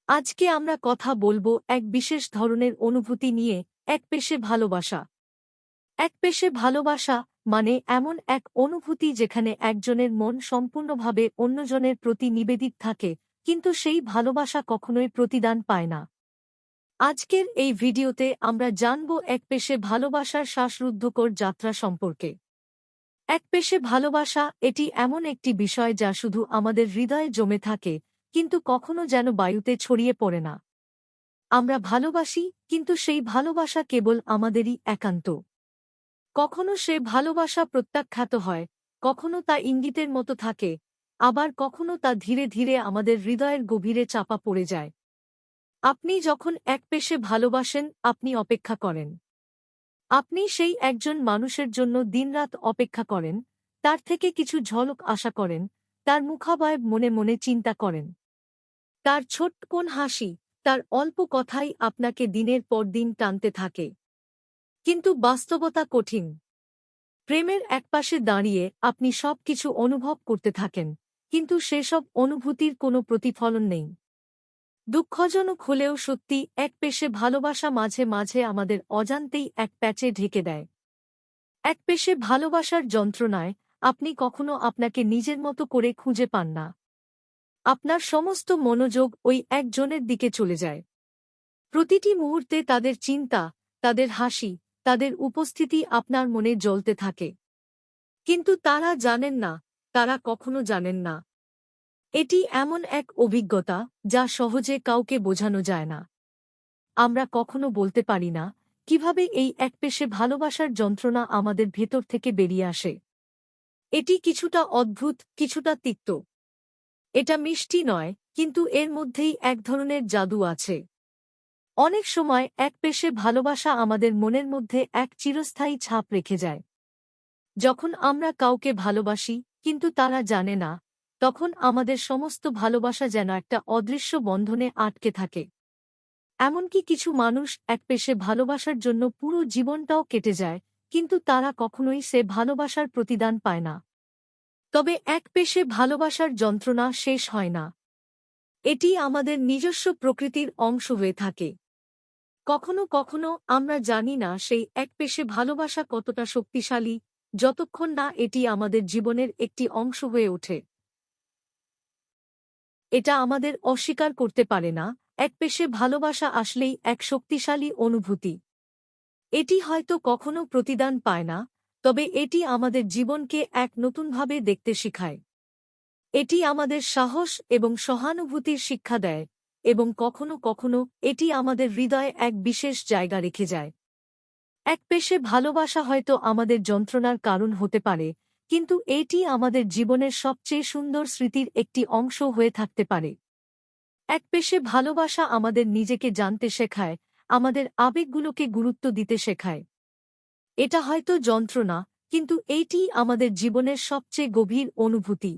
আজকে আমরা কথা বলবো এক বিশেষ ধরনের অনুভূতি নিয়ে, একপেশে ভালোবাসা। একপেশে ভালোবাসা মানে এমন এক অনুভূতি যেখানে একজনের মন সম্পূর্ণভাবে অন্যজনের প্রতি নিবেদিত থাকে, কিন্তু সেই ভালোবাসা কখনোই প্রতিদান পায় না। আজকের এই ভিডিওতে আমরা জানব একপেশে ভালোবাসার শ্বাসরুদ্ধকর যাত্রা সম্পর্কে। একপেশে ভালোবাসা এটি এমন একটি বিষয় যা শুধু আমাদের হৃদয়ে জমে থাকে, কিন্তু কখনো যেন বায়ুতে ছড়িয়ে পড়ে না। আমরা ভালোবাসি, কিন্তু সেই ভালোবাসা কেবল আমাদেরই একান্ত। কখনো সে ভালোবাসা প্রত্যাখ্যাত হয়, কখনো তা ইঙ্গিতের মতো থাকে, আবার কখনো তা ধীরে ধীরে আমাদের হৃদয়ের গভীরে চাপা পড়ে যায়। আপনি যখন একপেশে ভালোবাসেন, আপনি অপেক্ষা করেন। আপনি সেই একজন মানুষের জন্য দিনরাত অপেক্ষা করেন, তার থেকে কিছু ঝলক আশা করেন, তার মুখাবয়ব মনে মনে চিন্তা করেন। তার ছোট্ট কোন হাসি, তার অল্প কথাই আপনাকে দিনের পর দিন টানতে থাকে। কিন্তু বাস্তবতা কঠিন। প্রেমের একপাশে দাঁড়িয়ে আপনি সবকিছু অনুভব করতে থাকেন, কিন্তু সেসব অনুভূতির কোনো প্রতিফলন নেই। দুঃখজনক হলেও সত্যি, একপেশে ভালোবাসা মাঝে মাঝে আমাদের অজান্তেই এক প্যাচে ঢেকে দেয়। একপেশে ভালোবাসার যন্ত্রণায় আপনি কখনো আপনাকে নিজের মতো করে খুঁজে পান না। আপনার সমস্ত মনোযোগ ওই একজনের দিকে চলে যায়। প্রতিটি মুহূর্তে তাদের চিন্তা, তাদের হাসি, তাদের উপস্থিতি আপনার মনে জ্বলতে থাকে। কিন্তু তারা জানেন না, তারা কখনো জানেন না। এটি এমন এক অভিজ্ঞতা যা সহজে কাউকে বোঝানো যায় না। আমরা কখনো বলতে পারি না কিভাবে এই একপেশে ভালোবাসার যন্ত্রণা আমাদের ভেতর থেকে বেরিয়ে আসে। এটি কিছুটা অদ্ভুত, কিছুটা তিক্ত। এটা মিষ্টি নয়, কিন্তু এর মধ্যেই এক ধরনের জাদু আছে। অনেক সময় একপেশে ভালোবাসা আমাদের মনের মধ্যে এক চিরস্থায়ী ছাপ রেখে যায়। যখন আমরা কাউকে ভালোবাসি, কিন্তু তারা জানে না, তখন আমাদের সমস্ত ভালোবাসা যেন একটা অদৃশ্য বন্ধনে আটকে থাকে। এমনকি কিছু মানুষ একপেশে ভালোবাসার জন্য পুরো জীবনটাও কেটে যায়, কিন্তু তারা কখনোই সে ভালোবাসার প্রতিদান পায় না। তবে একপেশে ভালোবাসার যন্ত্রণা শেষ হয় না। এটি আমাদের নিজস্ব প্রকৃতির অংশ হয়ে থাকে। কখনো কখনো আমরা জানি না সেই একপেশে ভালোবাসা কতটা শক্তিশালী, যতক্ষণ না এটি আমাদের জীবনের একটি অংশ হয়ে ওঠে। এটা আমাদের অস্বীকার করতে পারে না। একপেশে ভালোবাসা আসলেই এক শক্তিশালী অনুভূতি। এটি হয়তো কখনো প্রতিদান পায় না, তবে এটি আমাদের জীবনকে এক নতুনভাবে দেখতে শেখায়। এটি আমাদের সাহস এবং সহানুভূতির শিক্ষা দেয়, এবং কখনো কখনো এটি আমাদের হৃদয়ে এক বিশেষ জায়গা রেখে যায়। একপেশে ভালোবাসা হয়তো আমাদের যন্ত্রণার কারণ হতে পারে, কিন্তু এটি আমাদের জীবনের সবচেয়ে সুন্দর স্মৃতির একটি অংশ হয়ে থাকতে পারে। একপেশে ভালোবাসা আমাদের নিজেকে জানতে শেখায়, আমাদের আবেগগুলোকে গুরুত্ব দিতে শেখায়। এটা হয়তো যন্ত্রণা, কিন্তু এইটি আমাদের জীবনের সবচেয়ে গভীর অনুভূতি।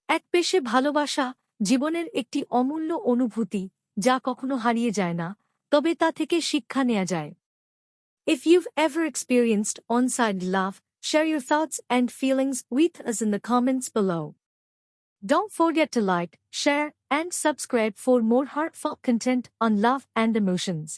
একপেশে ভালোবাসা জীবনের একটি অমূল্য অনুভূতি, যা কখনো হারিয়ে যায় না, তবে তা থেকে শিক্ষা নেওয়া যায়। If you've ever experienced on-side love, share your thoughts and feelings with us in the comments below. Don't forget to like, share, and subscribe for more heartfelt content on love and emotions.